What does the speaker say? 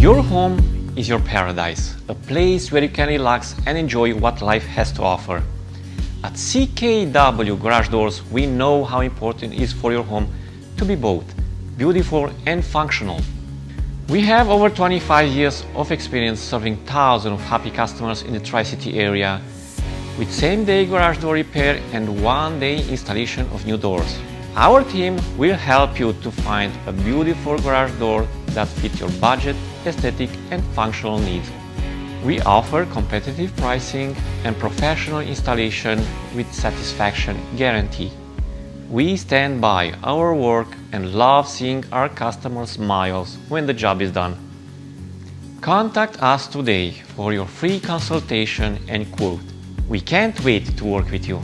Your home is your paradise, a place where you can relax and enjoy what life has to offer. At CKW Garage Doors, we know how important it is for your home to be both beautiful and functional. We have over 25 years of experience serving thousands of happy customers in the Tri-City area with same-day garage door repair and one-day installation of new doors. Our team will help you to find a beautiful garage door that fits your budget, aesthetic and functional needs. We offer competitive pricing and professional installation with satisfaction guarantee. We stand by our work and love seeing our customers smile when the job is done. Contact us today for your free consultation and quote. We can't wait to work with you.